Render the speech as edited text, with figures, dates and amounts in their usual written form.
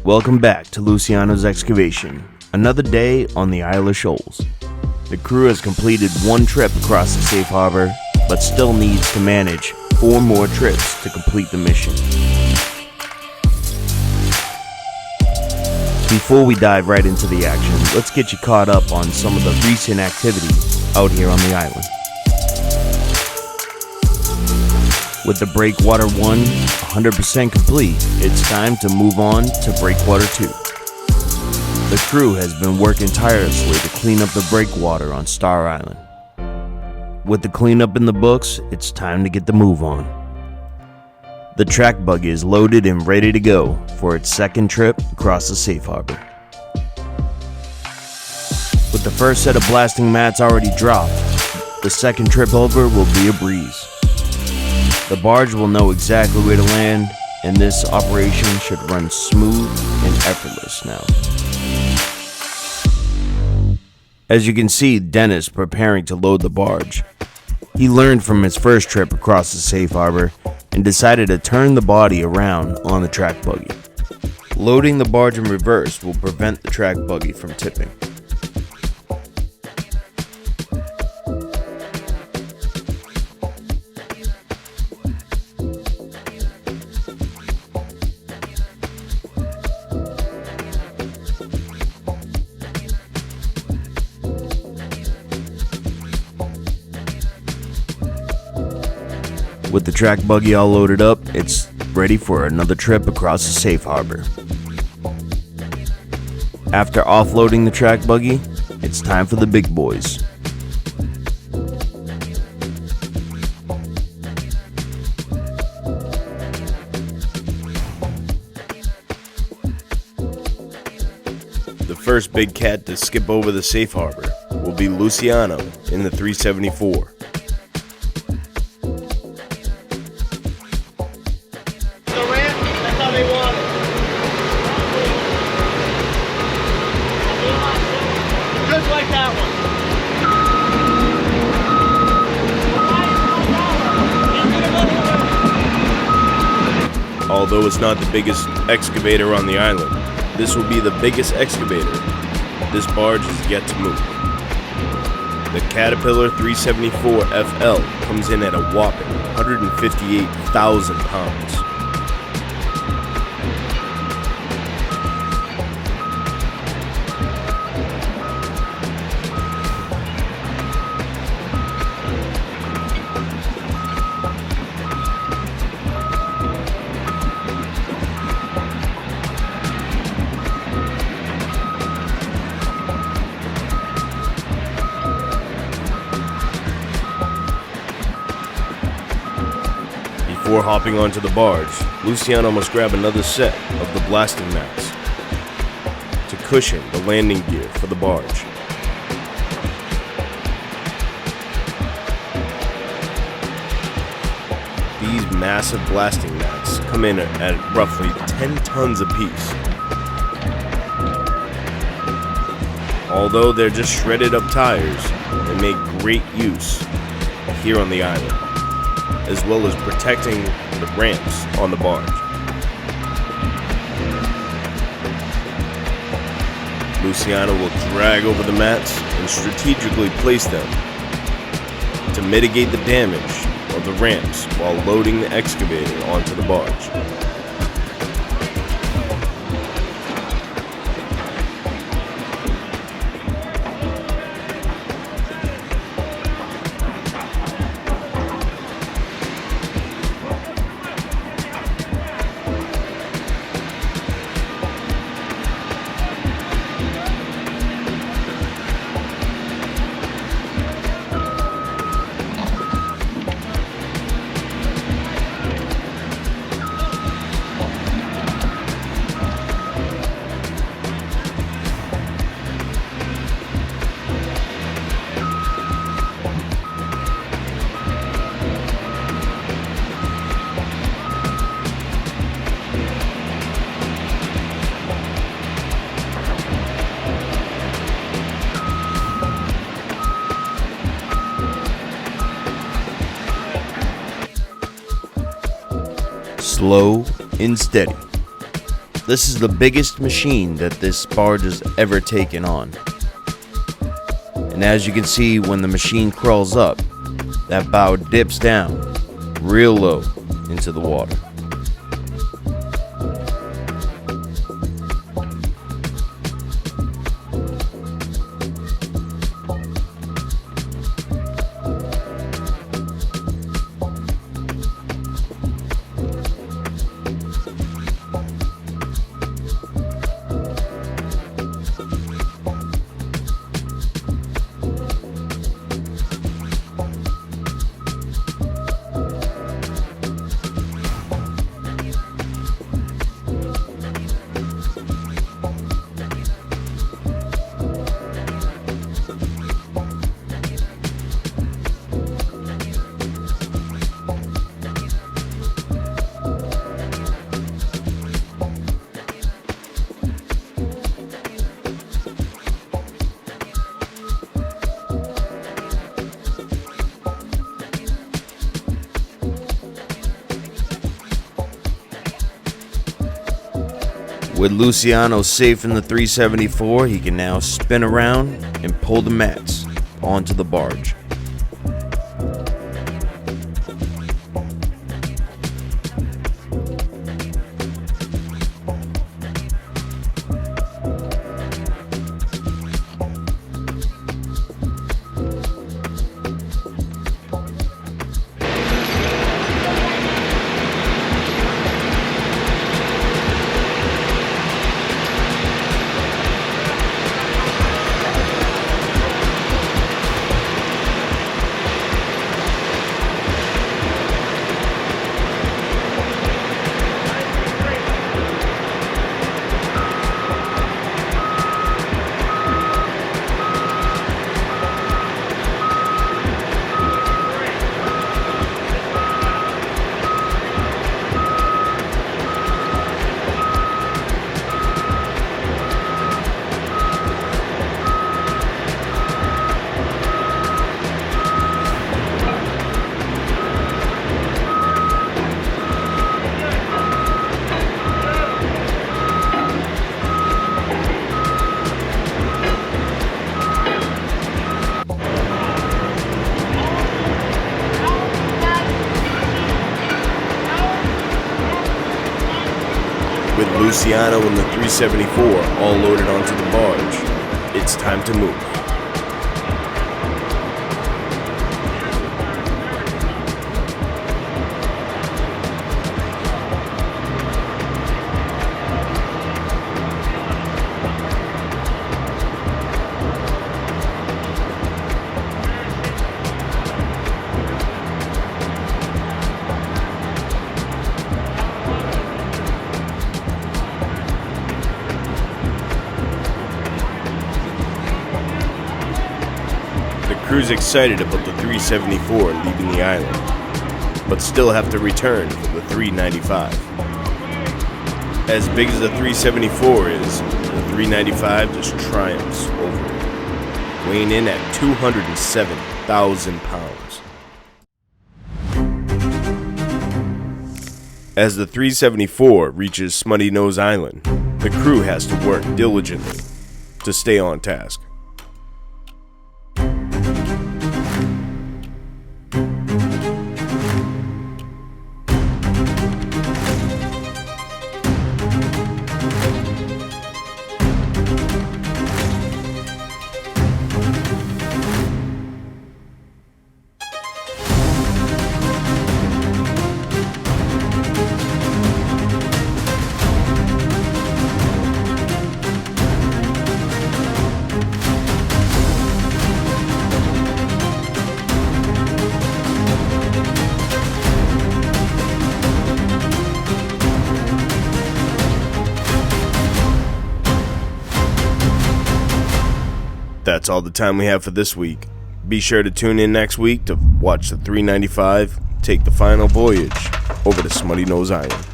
Welcome back to Luciano's Excavation, another day on the Isle of Shoals. The crew has completed one trip across the safe harbor, but still needs to manage 4 more trips to complete the mission. Before we dive right into the action, let's get you caught up on some of the recent activities out here on the island. With the Breakwater 1 100% complete, it's time to move on to Breakwater 2. The crew has been working tirelessly to clean up the breakwater on Star Island. With the cleanup in the books, it's time to get the move on. The track buggy is loaded and ready to go for its second trip across the safe harbor. With the first set of blasting mats already dropped, the second trip over will be a breeze. The barge will know exactly where to land, and this operation should run smooth and effortless now. As you can see, Dennis preparing to load the barge. He learned from his first trip across the safe harbor and decided to turn the body around on the track buggy. Loading the barge in reverse will prevent the track buggy from tipping. With the track buggy all loaded up, it's ready for another trip across the safe harbor. After offloading the track buggy, it's time for the big boys. The first big cat to skip over the safe harbor will be Luciano in the 374. Although it's not the biggest excavator on the island, this will be the biggest excavator. This barge is yet to move. The Caterpillar 374 FL comes in at a whopping 158,000 pounds. Before hopping onto the barge, Luciano must grab another set of the blasting mats to cushion the landing gear for the barge. These massive blasting mats come in at roughly 10 tons apiece. Although they're just shredded up tires, they make great use here on the island, as well as protecting the ramps on the barge. Luciano will drag over the mats and strategically place them to mitigate the damage of the ramps while loading the excavator onto the barge. slow and steady. This is the biggest machine that this barge has ever taken on. And as you can see, when the machine crawls up, that bow dips down real low into the water. With Luciano safe in the 374, he can now spin around and pull the mats onto the barge. With Luciano and the 374 all loaded onto the barge, it's time to move. The crew's excited about the 374 leaving the island, but still have to return for the 395. As big as the 374 is, the 395 just triumphs over it, weighing in at 207,000 pounds. As the 374 reaches Smuttynose Island, the crew has to work diligently to stay on task. That's all the time we have for this week. Be sure to tune in next week to watch the 395 take the final voyage over to Smuttynose Island.